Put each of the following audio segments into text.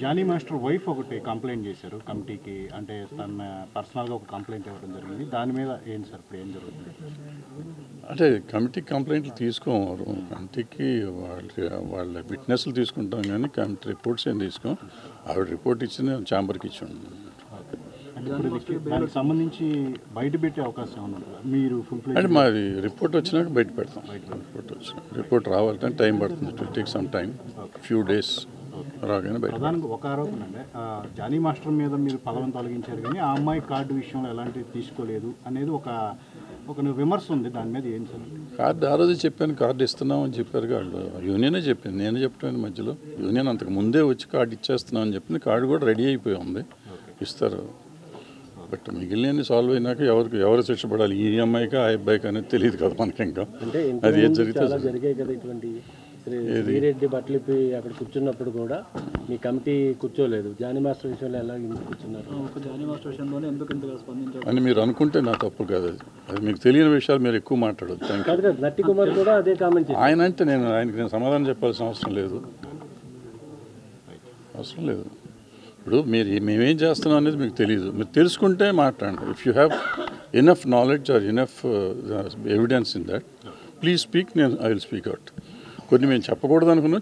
Johnny master wife ఒకటి complaint చేశారు కమిటీకి, అంటే తన పర్సనల్గా ఒక కంప్లైంట్ ఇవ్వడం జరిగింది. దాని మీద ఏంటి సార్ ఇప్పుడు ఏం జరుగుతుంది? అంటే కమిటీ కంప్లైంట్లు తీసుకోరు, కమిటీకి వాళ్ళ విట్నెస్లు తీసుకుంటాం కానీ కమిటీ రిపోర్ట్స్ ఏం తీసుకోం. ఆవిడ రిపోర్ట్ ఇచ్చింది ఛాంబర్కి ఇచ్చి ఉంటుంది. దానికి సంబంధించి బయట పెట్టే అవకాశం ఏమన్నా మీరు ఫుల్ అంటే మాది రిపోర్ట్ వచ్చినాక బయట పెడతాం. రిపోర్ట్ రావాలంటే టైం పడుతుంది, it will take some time, few days రాగానే బయట. ప్రధానంగా ఒక ఆరోపణ అంటే జానీ మాస్టర్ మీద మీరు పదవిని తొలగించారు కానీ ఆ అమ్మాయి కార్డు విషయంలో ఎలాంటివి తీసుకోలేదు అనేది ఒక విమర్శ ఉంది. దాని మీద ఏం సార్? కార్డు ఆ రోజు చెప్పాను, కార్డు ఇస్తున్నాం అని చెప్పారు. వాళ్ళు యూనియనే చెప్పింది, నేను చెప్పాను మధ్యలో. యూనియన్ అంతకు ముందే వచ్చి కార్డు ఇచ్చేస్తున్నాం అని చెప్పింది. కార్డు కూడా రెడీ అయిపోయి ఉంది, ఇస్తారు. బట్ మిగిలిన సాల్వ్ అయినాక ఎవరు శిక్ష పడాలి, ఈ అమ్మాయికి ఆ అబ్బాయికి అనేది తెలియదు కదా మనకి. ఇంకా అది ఏది జరిగితే జరిగాయి కదా ఇటువంటి. శ్రీరెడ్డి బట్టలిపి అక్కడ కూర్చున్నప్పుడు కూడా మీ కమిటీ కూర్చోలేదు. జానీ మాస్టర్ విషయంలో ఎలా కూర్చున్నారు? జానీ మాస్టర్ విషయంలోనే ఎందుకు ఇంతగా స్పందించారు అని మీరు అనుకుంటే నా తప్పు కాదు. అది మీకు తెలియని విషయాలు మీరు ఎక్కువ మాట్లాడొద్దు. నట్టి కుమార్ కూడా అదే కామెంట్ ఆయన అంటే ఆయనకి నేను సమాధానం చెప్పాల్సిన అవసరం లేదు. ఇప్పుడు మేమేం చేస్తున్నాం అనేది మీకు తెలియదు. మీరు తెలుసుకుంటే మాట్లాడండి. If you have enough knowledge or enough evidence in that, please speak. I will speak out. కొన్ని మేము చెప్పకూడదు అనుకున్నా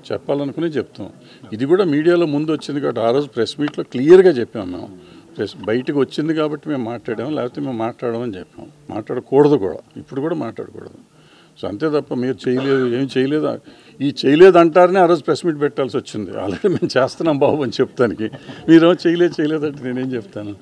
చెప్పాలనుకునే చెప్తాం. ఇది కూడా మీడియాలో ముందు వచ్చింది కాబట్టి ఆ రోజు ప్రెస్ మీట్లో క్లియర్గా చెప్పాము. మేము బయటకు వచ్చింది కాబట్టి మేము మాట్లాడాము, లేకపోతే మేము మాట్లాడమని చెప్పాము. మాట్లాడకూడదు కూడా, ఇప్పుడు కూడా మాట్లాడకూడదు. సో అంతే తప్ప మీరు ఏం చేయలేదు, ఈ చేయలేదు అంటారనే ఆ రోజు ప్రెస్ మీట్ పెట్టాల్సి వచ్చింది. ఆల్రెడీ మేము చేస్తున్నాం బాబు అని చెప్తానికి, మీరు చేయలేదంటే నేనేం చెప్తాను?